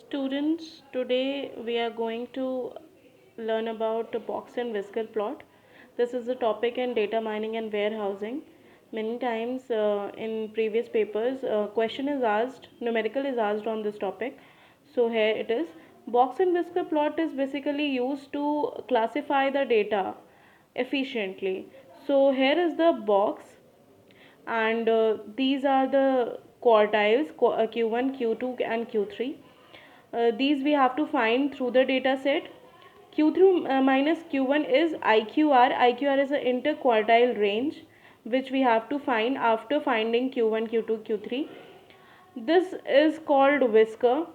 Students, today we are going to learn about the box and whisker plot. This is a topic in data mining and warehousing. Many times in previous papers, question is asked, numerical is asked on this topic. So here it is. Box and whisker plot is basically used to classify the data efficiently. So here is the box, and these are the quartiles q1, q2 and q3. These we have to find through the data set. Q3 minus Q1 is IQR. IQR is an interquartile range which we have to find after finding Q1, Q2, Q3. This is called whisker.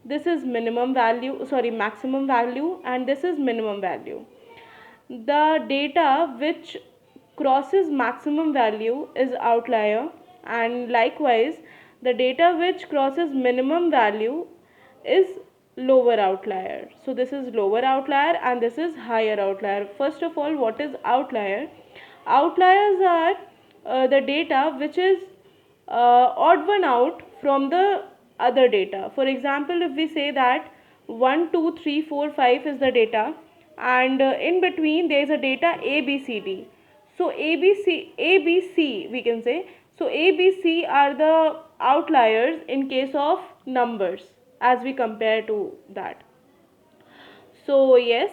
This is maximum value, and this is minimum value. The data which crosses maximum value is outlier, and likewise the data which crosses minimum value is lower outlier. So this is lower outlier and this is higher outlier. First of all, what is outlier? Outliers are the data which is odd one out from the other data. For example, if we say that 1, 2, 3, 4, 5 is the data, and in between there is a data A, B, C, D. So A, B, C we can say. So A, B, C are the outliers in case of numbers as we compare to that. So yes,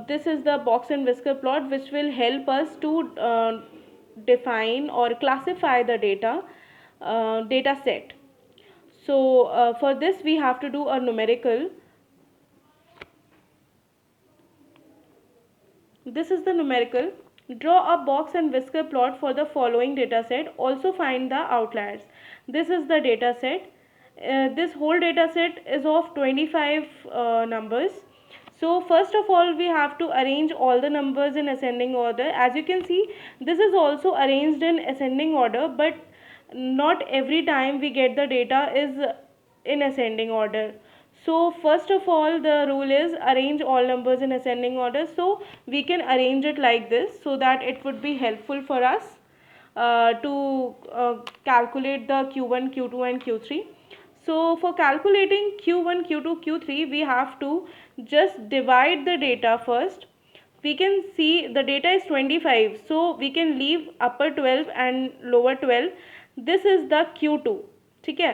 this is the box and whisker plot which will help us to define or classify the data set. So for this we have to do a numerical. This is the numerical. Draw a box and whisker plot for the following data set. Also find the outliers. This is the data set. This whole data set is of 25 numbers. So first of all we have to arrange all the numbers in ascending order. As you can see, this is also arranged in ascending order, but not every time we get the data is in ascending order. So first of all the rule is arrange all numbers in ascending order. So we can arrange it like this so that it would be helpful for us to calculate the q1, q2 and q3. So for calculating q1, q2, q3 we have to just divide the data first. We can see the data is 25, so we can leave upper 12 and lower 12. This is the q2. ठीक है,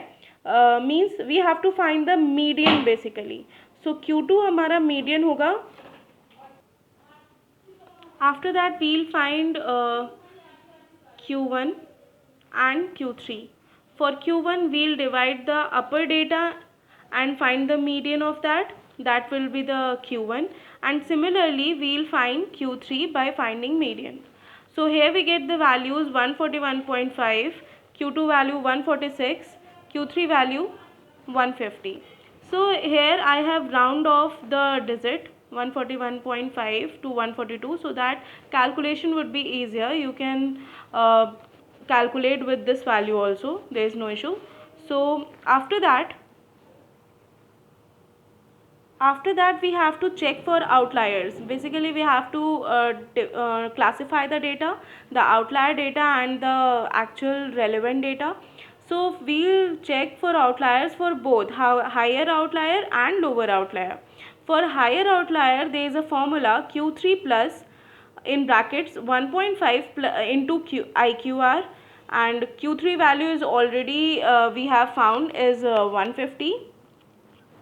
means we have to find the median basically. So q2 हमारा median होगा. After that we'll find q1 and q3. For q1 we'll divide the upper data and find the median of that. That will be the q1, and similarly we'll find q3 by finding median. So here we get the values 141.5, q2 value 146, q3 value 150. So here I have round off the digit 141.5 to 142 so that calculation would be easier. You can calculate with this value also, there is no issue. So after that we have to check for outliers. Basically we have to classify the data, the outlier data and the actual relevant data. So we'll check for outliers for both higher outlier and lower outlier. For higher outlier there is a formula q3 plus in brackets 1.5 into IQR, and q3 value is already we have found is 150.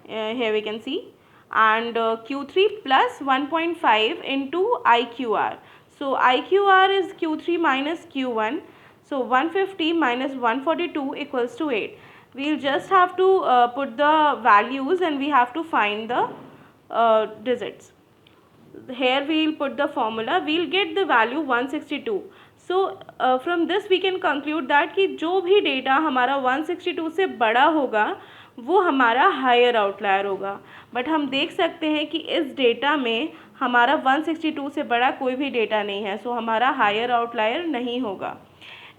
Here we can see, and q3 plus 1.5 into IQR. So IQR is q3 minus q1. So 150 minus 142 equals to 8. We'll just have to put the values and we have to find the digits. Here we will put the formula, we will get the value 162. So from this we can conclude that कि जो भी data हमारा 162 से बड़ा होगा वो हमारा higher outlier होगा. बट हम देख सकते हैं कि इस डेटा में हमारा 162 से बड़ा कोई भी डेटा नहीं है, सो हमारा हायर आउटलायर नहीं होगा.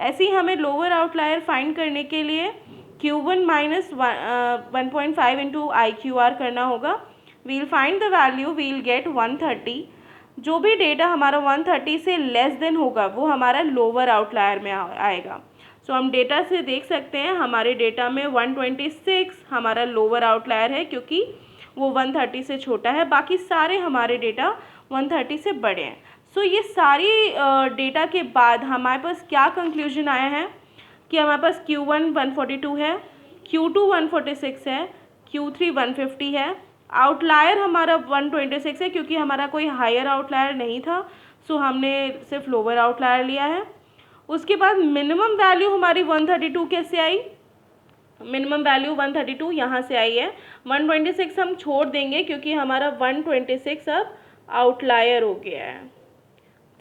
ऐसे ही हमें लोअर आउटलायर फाइंड करने के लिए q1 माइनस 1.5 इंटू IQR करना होगा. We'll find the value, we'll get 130. जो भी डेटा हमारा 130 से लेस देन होगा वो हमारा लोअर आउटलायर में आएगा. सो हम डेटा से देख सकते हैं हमारे डेटा में 126 हमारा लोअर आउटलायर है क्योंकि वो 130 से छोटा है, बाकी सारे हमारे डेटा 130 से बड़े हैं। सो ये सारी डेटा के बाद हमारे पास क्या कंक्लूजन आया है कि हमारे पास Q1 142 है, Q2 146 है, Q3 150 है, आउटलायर हमारा 126 है क्योंकि हमारा कोई हायर आउटलायर नहीं था, सो हमने सिर्फ लोअर आउटलायर लिया है। उसके बाद मिनिमम वैल्यू हमारी 132 कैसे आई, मिनिमम वैल्यू 132 यहाँ से आई है। 126 हम छोड़ देंगे क्योंकि हमारा 126 अब आउटलायर हो गया है,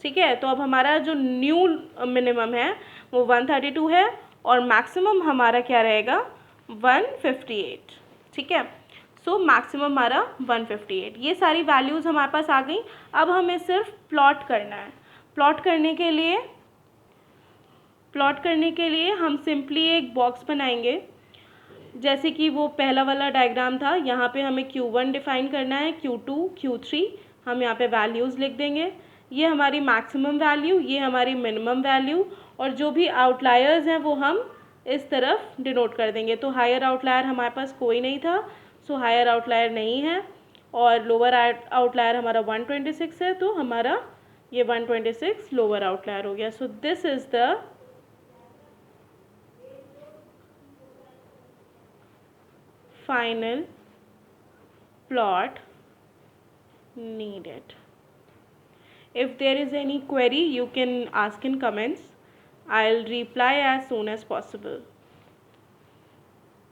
ठीक है। तो अब हमारा जो न्यू मिनिमम है वो 132 है और मैक्सिमम हमारा क्या रहेगा 158, ठीक है। सो मैक्सिमम हमारा 158। ये सारी वैल्यूज़ हमारे पास आ गई। अब हमें सिर्फ प्लॉट करना है। प्लॉट करने के लिए हम सिंपली एक बॉक्स बनाएंगे, जैसे कि वो पहला वाला डायग्राम था। यहाँ पे हमें Q1 डिफाइन करना है, Q2 Q3 हम यहाँ पे वैल्यूज़ लिख देंगे। ये हमारी मैक्सिमम वैल्यू, ये हमारी मिनिमम वैल्यू, और जो भी आउटलायर्स हैं वो हम इस तरफ डिनोट कर देंगे। तो हायर आउटलायर हमारे पास कोई नहीं था, सो हायर आउटलायर नहीं है, और लोअर आउटलायर हमारा 126 है, तो हमारा ये 126 लोअर आउटलायर हो गया। So this is the final plot needed. If there is any query, you can ask in comments. I'll reply as soon as possible.